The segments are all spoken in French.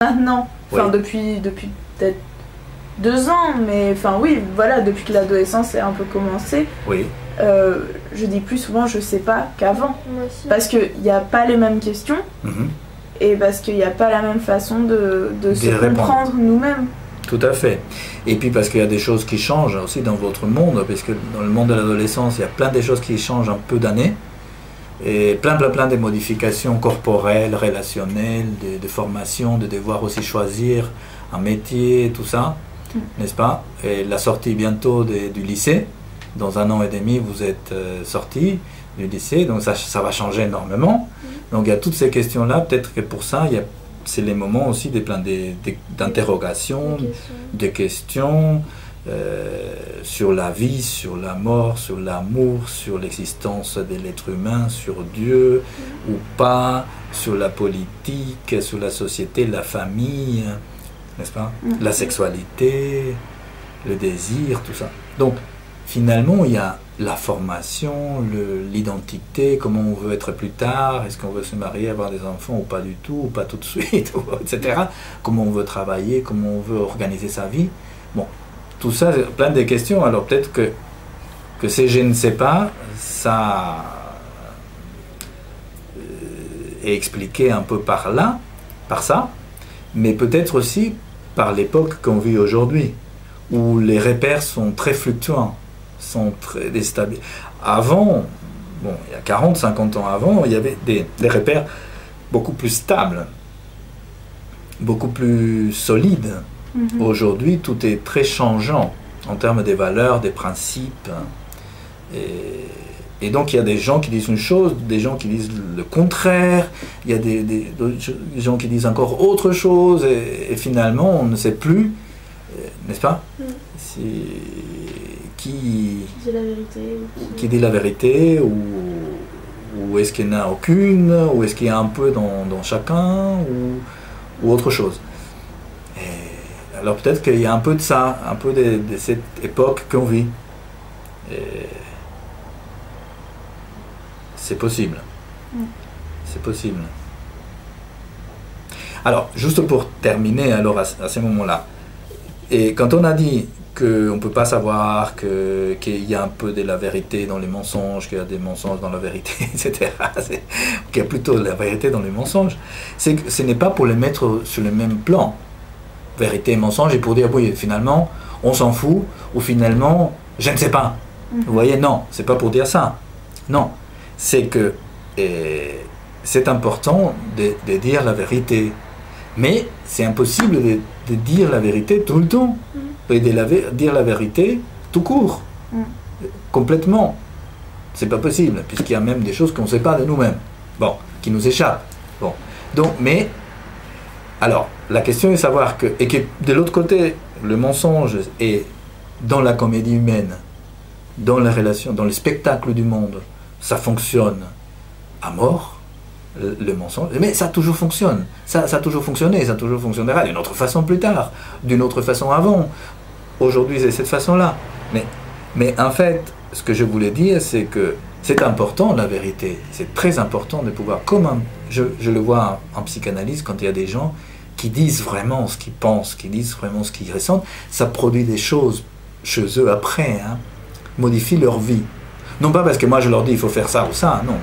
maintenant, enfin Oui. depuis peut-être 2 ans, mais enfin oui, voilà, depuis que l'adolescence est un peu commencée, Oui. je dis plus souvent je sais pas qu'avant. Moi aussi. Parce qu'il n'y a pas les mêmes questions Mhm. et parce qu'il n'y a pas la même façon de se répondre. comprendre nous-mêmes. Tout à fait. Et puis parce qu'il y a des choses qui changent aussi dans votre monde, parce que dans le monde de l'adolescence, il y a plein de choses qui changent en peu d'années, et plein de modifications corporelles, relationnelles, de formation, de devoir aussi choisir un métier, tout ça, n'est-ce pas? Et la sortie bientôt du lycée, dans 1 an et demi, vous êtes sorti du lycée, donc ça va changer énormément. Donc il y a toutes ces questions-là, peut-être que pour ça, c'est les moments aussi d'interrogations, des questions sur la vie, sur la mort, sur l'amour, sur l'existence de l'être humain, sur Dieu ou pas, sur la politique, sur la société, la famille, n'est-ce pas? La sexualité, le désir, tout ça. Donc finalement, il y a la formation, l'identité, comment on veut être plus tard, est-ce qu'on veut se marier, avoir des enfants ou pas du tout, ou pas tout de suite, etc. Comment on veut travailler, comment on veut organiser sa vie. Bon, tout ça, plein de questions. Alors peut-être que ces je ne sais pas, ça est expliqué un peu par là, par ça, mais peut-être aussi par l'époque qu'on vit aujourd'hui, où les repères sont très fluctuants, sont très déstabilisés. Avant, bon, il y a 40, 50 ans avant, il y avait des repères beaucoup plus stables, beaucoup plus solides. Aujourd'hui, tout est très changeant en termes des valeurs, des principes. Et donc, il y a des gens qui disent une chose, des gens qui disent le contraire, il y a des gens qui disent encore autre chose, et finalement, on ne sait plus, n'est-ce pas? Qui dit la vérité. Qui dit la vérité, ou est-ce qu'il n'y en a aucune, ou est-ce qu'il y a un peu dans chacun, ou autre chose. Et alors peut-être qu'il y a un peu de ça, un peu de cette époque qu'on vit. C'est possible. C'est possible. Alors, juste pour terminer alors à ce moment-là, et quand on a dit qu'on ne peut pas savoir qu'il y a un peu de la vérité dans les mensonges, qu'il y a des mensonges dans la vérité, etc., qu'il y a plutôt de la vérité dans les mensonges, c'est que ce n'est pas pour les mettre sur le même plan, vérité et mensonge, et pour dire, oui, finalement, on s'en fout, ou finalement, je ne sais pas. Vous voyez, non, c'est pas pour dire ça. Non, c'est que c'est important de dire la vérité. Mais c'est impossible de dire la vérité tout le temps. Et de dire la vérité tout court. Complètement. C'est pas possible, puisqu'il y a même des choses qu'on ne sait pas de nous-mêmes. Bon, qui nous échappent. Bon. Donc, mais, alors, la question est de savoir que de l'autre côté, le mensonge est dans la comédie humaine, dans les relations, dans le spectacle du monde, ça fonctionne à mort. Le mensonge, mais ça toujours fonctionne, ça a toujours fonctionné, ça toujours fonctionnera d'une autre façon plus tard, d'une autre façon avant. Aujourd'hui c'est cette façon-là. Mais en fait, ce que je voulais dire, c'est que c'est important la vérité, c'est très important de pouvoir, comme je le vois en psychanalyse, quand il y a des gens qui disent vraiment ce qu'ils pensent, qui disent vraiment ce qu'ils ressentent, ça produit des choses chez eux après, modifie leur vie. Non pas parce que moi je leur dis il faut faire ça ou ça, non.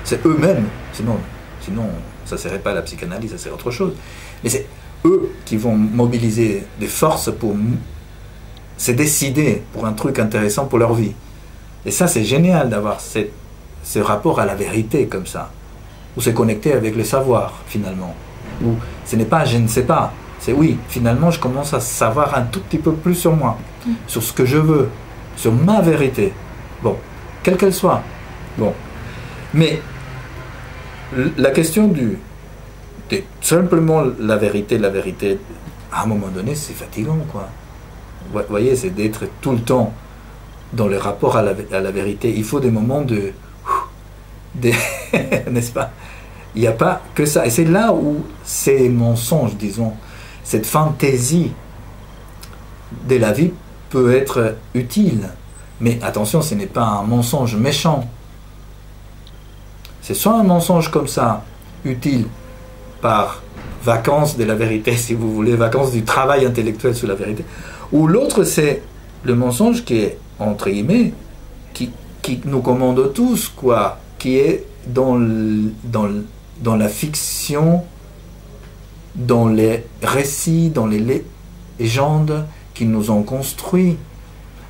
C'est eux-mêmes, sinon ça ne serait pas la psychanalyse, ça serait autre chose. Mais c'est eux qui vont mobiliser des forces pour se décider pour un truc intéressant pour leur vie. Et ça, c'est génial d'avoir ce rapport à la vérité comme ça, ou se connecter avec le savoir, finalement. Ou ce n'est pas je ne sais pas, c'est oui, finalement, je commence à savoir un tout petit peu plus sur moi, sur ce que je veux, sur ma vérité. Bon, quelle qu'elle soit. Bon. Mais la question de simplement la vérité, à un moment donné, c'est fatigant, quoi. Vous voyez, c'est d'être tout le temps dans le rapport à la vérité. Il faut des moments n'est-ce pas? Il n'y a pas que ça. Et c'est là où ces mensonges, disons, cette fantaisie de la vie peut être utile. Mais attention, ce n'est pas un mensonge méchant. C'est soit un mensonge comme ça, utile par vacances de la vérité, si vous voulez, vacances du travail intellectuel sur la vérité. Ou l'autre, c'est le mensonge qui est, entre guillemets, qui nous commande tous, quoi, qui est dans la fiction, dans les récits, dans les légendes qui nous ont construits,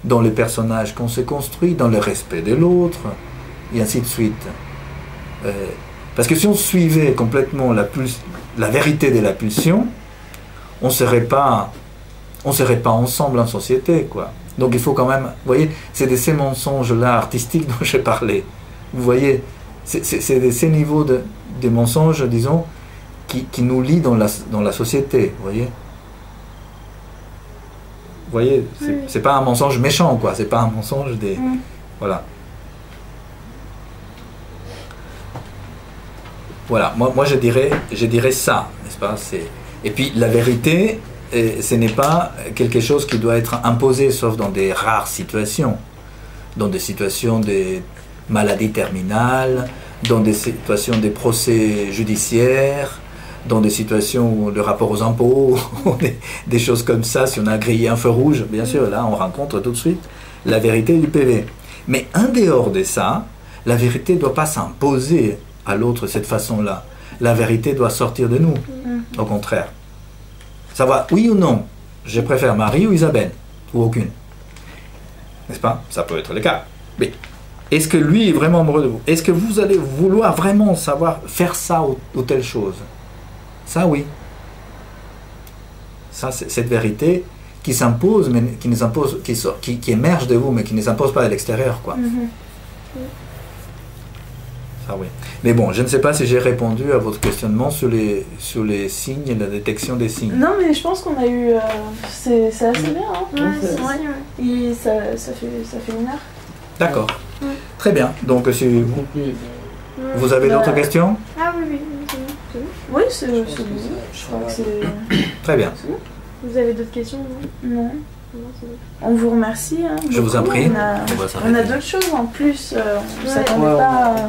dans les personnages qu'on s'est construits, dans le respect de l'autre, et ainsi de suite. Parce que si on suivait complètement la vérité de la pulsion, on ne serait pas ensemble en société, quoi. Donc il faut quand même, vous voyez, c'est de ces mensonges-là artistiques dont j'ai parlé. Vous voyez, c'est de ces niveaux de mensonges, disons, qui nous lient dans la société, vous voyez. Vous voyez, c'est pas un mensonge méchant, quoi. C'est pas un mensonge des... Voilà. Voilà, moi je dirais ça, n'est-ce pas? Et puis la vérité, ce n'est pas quelque chose qui doit être imposé, sauf dans des rares situations. Dans des situations de maladies terminales, dans des situations de procès judiciaires, dans des situations où le rapport aux impôts, des choses comme ça, si on a grillé un feu rouge, bien sûr, là on rencontre tout de suite la vérité du PV. Mais en dehors de ça, la vérité ne doit pas s'imposer à l'autre de cette façon-là. La vérité doit sortir de nous, au contraire. Savoir, oui ou non, je préfère Marie ou Isabelle, ou aucune. N'est-ce pas? Ça peut être le cas. Mais est-ce que lui est vraiment amoureux de vous? Est-ce que vous allez vouloir vraiment savoir faire ça ou telle chose? Ça, oui. Ça, c'est cette vérité qui s'impose, mais qui nous impose, qui émerge de vous, mais qui ne s'impose pas à l'extérieur, quoi. Ça, oui. Mais bon, je ne sais pas si j'ai répondu à votre questionnement sur les signes et la détection des signes. Non, mais je pense qu'on a eu... c'est assez bien, hein. Et ça fait 1 heure. D'accord. Très bien. Donc, si vous avez d'autres questions? Ah oui, Oui, c'est bon. Je crois que c'est... Très bien. Vous avez d'autres questions? Non. On vous remercie. Hein, je vous en prie. On a d'autres choses en plus. On ne s'attendait pas à...